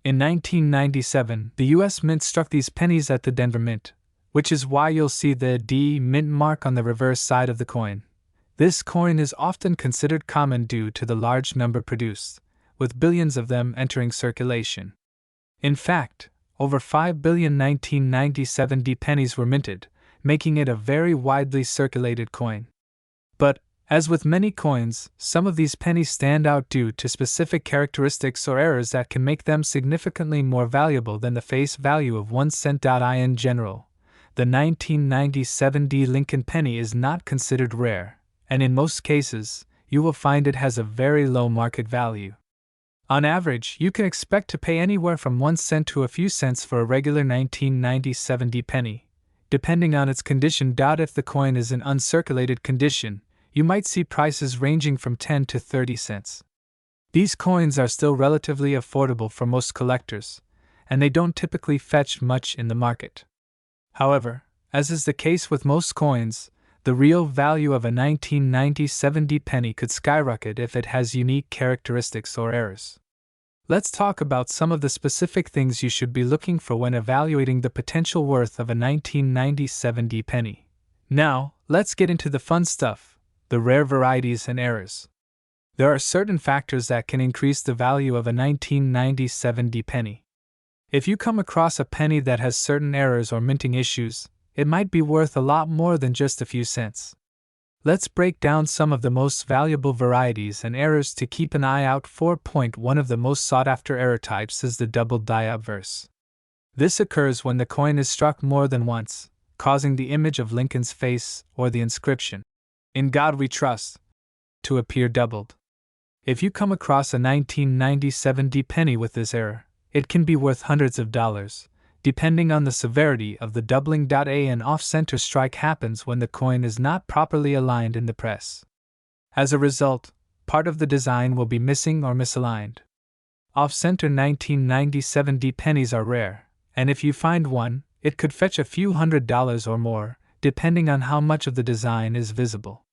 In 1997, the U.S. Mint struck these pennies at the Denver Mint, which is why you'll see the D Mint mark on the reverse side of the coin. This coin is often considered common due to the large number produced, with billions of them entering circulation. In fact, over 5 billion 1997 D pennies were minted, making it a very widely circulated coin. But, as with many coins, some of these pennies stand out due to specific characteristics or errors that can make them significantly more valuable than the face value of 1 cent. In general, the 1997 D Lincoln penny is not considered rare, and in most cases, you will find it has a very low market value. On average, you can expect to pay anywhere from 1 cent to a few cents for a regular 1997 D penny, depending on its condition. If the coin is in uncirculated condition, you might see prices ranging from 10 to 30 cents. These coins are still relatively affordable for most collectors, and they don't typically fetch much in the market. However, as is the case with most coins, the real value of a 1997 D penny could skyrocket if it has unique characteristics or errors. Let's talk about some of the specific things you should be looking for when evaluating the potential worth of a 1997 D penny. Now, let's get into the fun stuff. The rare varieties and errors. There are certain factors that can increase the value of a 1997 D penny. If you come across a penny that has certain errors or minting issues, it might be worth a lot more than just a few cents. Let's break down some of the most valuable varieties and errors to keep an eye out for. One of the most sought-after error types is the double die obverse. This occurs when the coin is struck more than once, causing the image of Lincoln's face or the inscription, "In God We Trust," to appear doubled. If you come across a 1997 D penny with this error, it can be worth hundreds of dollars, depending on the severity of the doubling. An off-center strike happens when the coin is not properly aligned in the press. As a result, part of the design will be missing or misaligned. Off-center 1997 D pennies are rare, and if you find one, it could fetch a few $100s or more, depending on how much of the design is visible.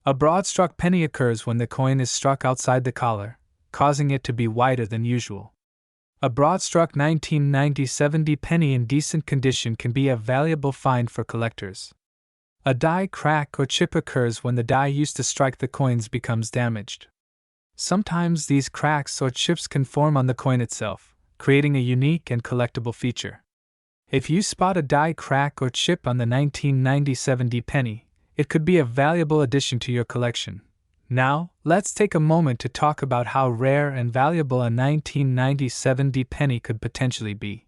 A broad-struck penny occurs when the coin is struck outside the collar, causing it to be wider than usual. A broad-struck 1997 D penny in decent condition can be a valuable find for collectors. A die crack or chip occurs when the die used to strike the coins becomes damaged. Sometimes these cracks or chips can form on the coin itself, creating a unique and collectible feature. If you spot a die crack or chip on the 1997 D penny, it could be a valuable addition to your collection. Now, let's take a moment to talk about how rare and valuable a 1997 D penny could potentially be.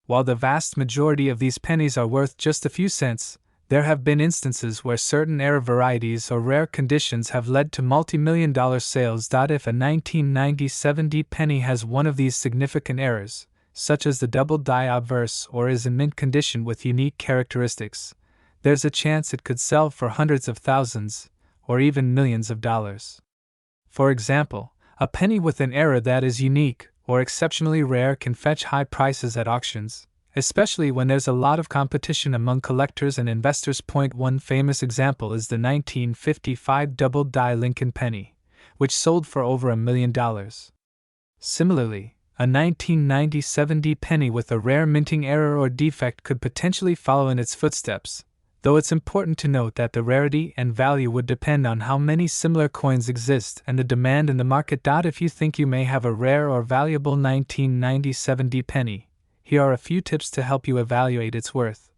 While the vast majority of these pennies are worth just a few cents, there have been instances where certain error varieties or rare conditions have led to multi-million-dollar sales. If a 1997 D penny has one of these significant errors, such as the double die obverse, or is in mint condition with unique characteristics, there's a chance it could sell for hundreds of thousands, or even millions of dollars. For example, a penny with an error that is unique or exceptionally rare can fetch high prices at auctions, especially when there's a lot of competition among collectors and investors. One famous example is the 1955 double die Lincoln penny, which sold for over $1 million. Similarly, a 1997 D penny with a rare minting error or defect could potentially follow in its footsteps, though it's important to note that the rarity and value would depend on how many similar coins exist and the demand in the market. If you think you may have a rare or valuable 1997 D penny, here are a few tips to help you evaluate its worth.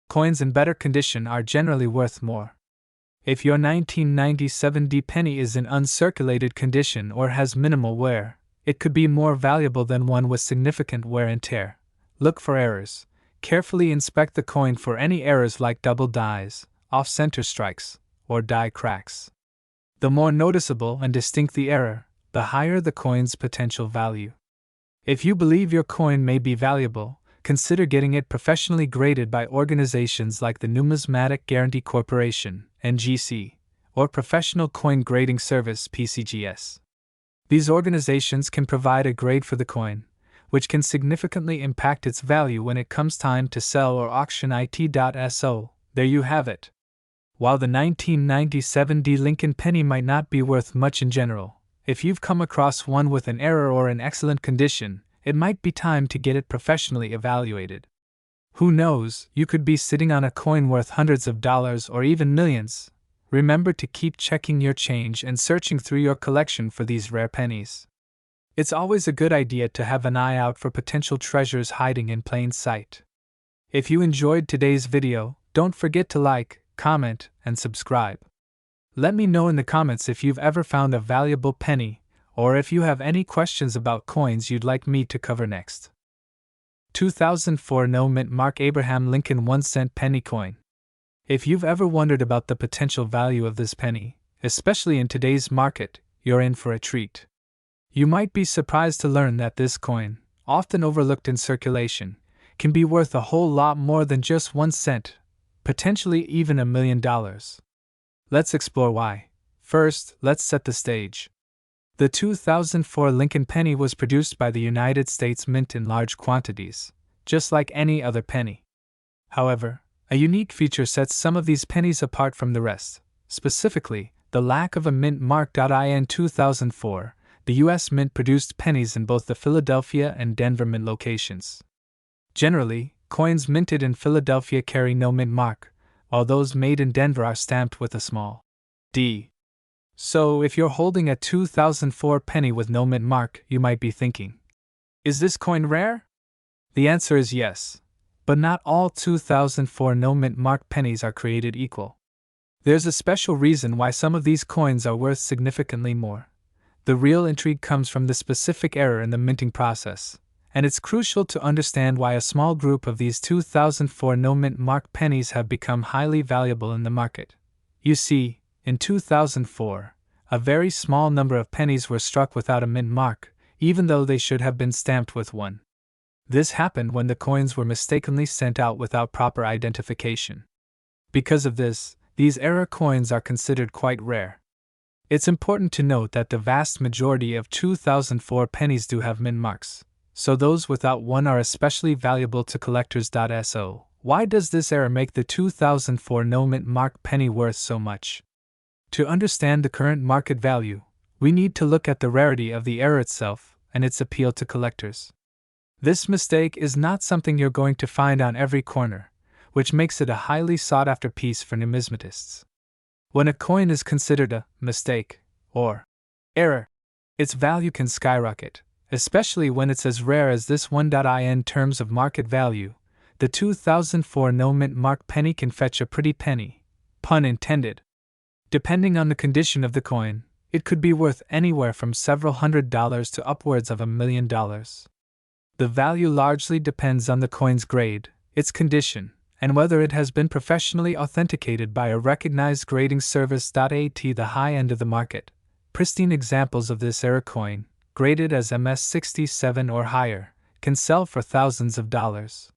Coins in better condition are generally worth more. If your 1997 D penny is in uncirculated condition or has minimal wear, it could be more valuable than one with significant wear and tear. Look for errors. Carefully inspect the coin for any errors like double dies, off-center strikes, or die cracks. The more noticeable and distinct the error, the higher the coin's potential value. If you believe your coin may be valuable, consider getting it professionally graded by organizations like the Numismatic Guarantee Corporation, NGC, or Professional Coin Grading Service, PCGS. These organizations can provide a grade for the coin, which can significantly impact its value when it comes time to sell or auction it. So, there you have it. While the 1997 D Lincoln penny might not be worth much in general, if you've come across one with an error or in excellent condition, it might be time to get it professionally evaluated. Who knows, you could be sitting on a coin worth hundreds of dollars or even millions. Remember to keep checking your change and searching through your collection for these rare pennies. It's always a good idea to have an eye out for potential treasures hiding in plain sight. If you enjoyed today's video, don't forget to like, comment, and subscribe. Let me know in the comments if you've ever found a valuable penny, or if you have any questions about coins you'd like me to cover next. 2004 No Mint Mark Abraham Lincoln 1-cent penny coin. If you've ever wondered about the potential value of this penny, especially in today's market, you're in for a treat. You might be surprised to learn that this coin, often overlooked in circulation, can be worth a whole lot more than just 1 cent, potentially even $1 million. Let's explore why. First, let's set the stage. The 2004 Lincoln penny was produced by the United States Mint in large quantities, just like any other penny. However, a unique feature sets some of these pennies apart from the rest, specifically, the lack of a mint mark. In 2004, the U.S. Mint produced pennies in both the Philadelphia and Denver mint locations. Generally, coins minted in Philadelphia carry no mint mark, while those made in Denver are stamped with a small D. So, if you're holding a 2004 penny with no mint mark, you might be thinking, is this coin rare? The answer is yes, but not all 2004 no mint mark pennies are created equal. There's a special reason why some of these coins are worth significantly more. The real intrigue comes from the specific error in the minting process, and it's crucial to understand why a small group of these 2004 no mint mark pennies have become highly valuable in the market. You see, in 2004, a very small number of pennies were struck without a mint mark, even though they should have been stamped with one. This happened when the coins were mistakenly sent out without proper identification. Because of this, these error coins are considered quite rare. It's important to note that the vast majority of 2004 pennies do have mint marks, so those without one are especially valuable to collectors. So, why does this error make the 2004 no mint mark penny worth so much? To understand the current market value, we need to look at the rarity of the error itself and its appeal to collectors. This mistake is not something you're going to find on every corner, which makes it a highly sought-after piece for numismatists. When a coin is considered a mistake, or error, its value can skyrocket, especially when it's as rare as this one. In terms of market value, the 2004 no mint mark penny can fetch a pretty penny, pun intended. Depending on the condition of the coin, it could be worth anywhere from several $100s to upwards of $1 million. The value largely depends on the coin's grade, its condition, and whether it has been professionally authenticated by a recognized grading service. At the high end of the market, pristine examples of this error coin, graded as MS-67 or higher, can sell for thousands of dollars.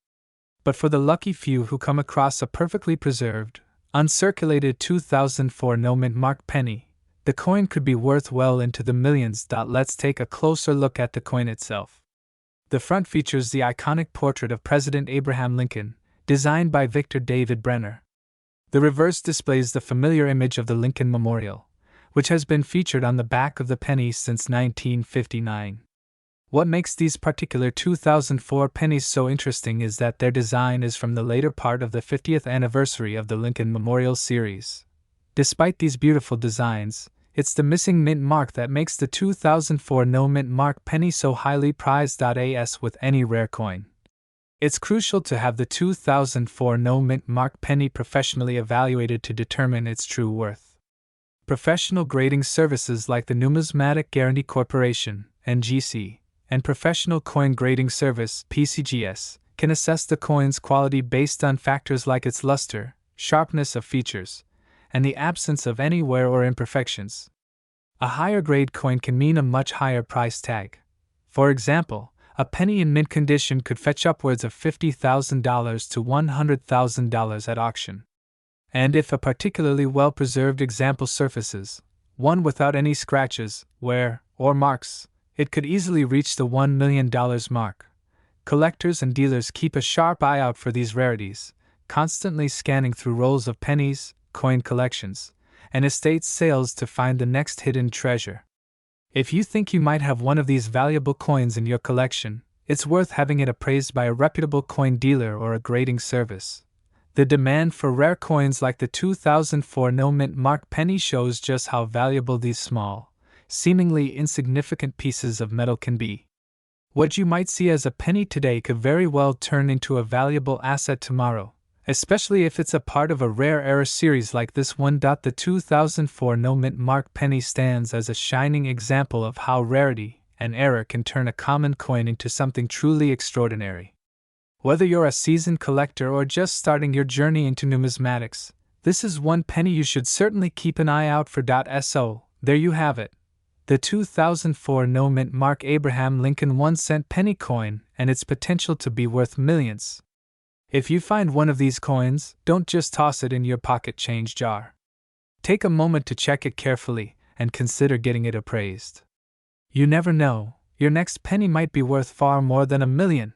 But for the lucky few who come across a perfectly preserved, uncirculated 2004 no mint mark penny, the coin could be worth well into the millions. Let's take a closer look at the coin itself. The front features the iconic portrait of President Abraham Lincoln, designed by Victor David Brenner. The reverse displays the familiar image of the Lincoln Memorial, which has been featured on the back of the penny since 1959. What makes these particular 2004 pennies so interesting is that their design is from the later part of the 50th anniversary of the Lincoln Memorial series. Despite these beautiful designs, it's the missing mint mark that makes the 2004 no mint mark penny so highly prized. As with any rare coin, it's crucial to have the 2004 no mint mark penny professionally evaluated to determine its true worth. Professional grading services like the Numismatic Guarantee Corporation, NGC, and Professional Coin Grading Service, PCGS, can assess the coin's quality based on factors like its luster, sharpness of features, and the absence of any wear or imperfections. A higher grade coin can mean a much higher price tag. For example, a penny in mint condition could fetch upwards of $50,000 to $100,000 at auction. And if a particularly well-preserved example surfaces, one without any scratches, wear, or marks, it could easily reach the $1 million mark. Collectors and dealers keep a sharp eye out for these rarities, constantly scanning through rolls of pennies, coin collections, and estate sales to find the next hidden treasure. If you think you might have one of these valuable coins in your collection, it's worth having it appraised by a reputable coin dealer or a grading service. The demand for rare coins like the 2004 no-mint mark penny shows just how valuable these small, seemingly insignificant pieces of metal can be. What you might see as a penny today could very well turn into a valuable asset tomorrow, especially if it's a part of a rare era series like this one. The 2004 no-mint mark penny stands as a shining example of how rarity and error can turn a common coin into something truly extraordinary. Whether you're a seasoned collector or just starting your journey into numismatics, this is one penny you should certainly keep an eye out for. So, there you have it. The 2004 no-mint mark Abraham Lincoln 1-cent penny coin and its potential to be worth millions. If you find one of these coins, don't just toss it in your pocket change jar. Take a moment to check it carefully and consider getting it appraised. You never know, your next penny might be worth far more than $1 million.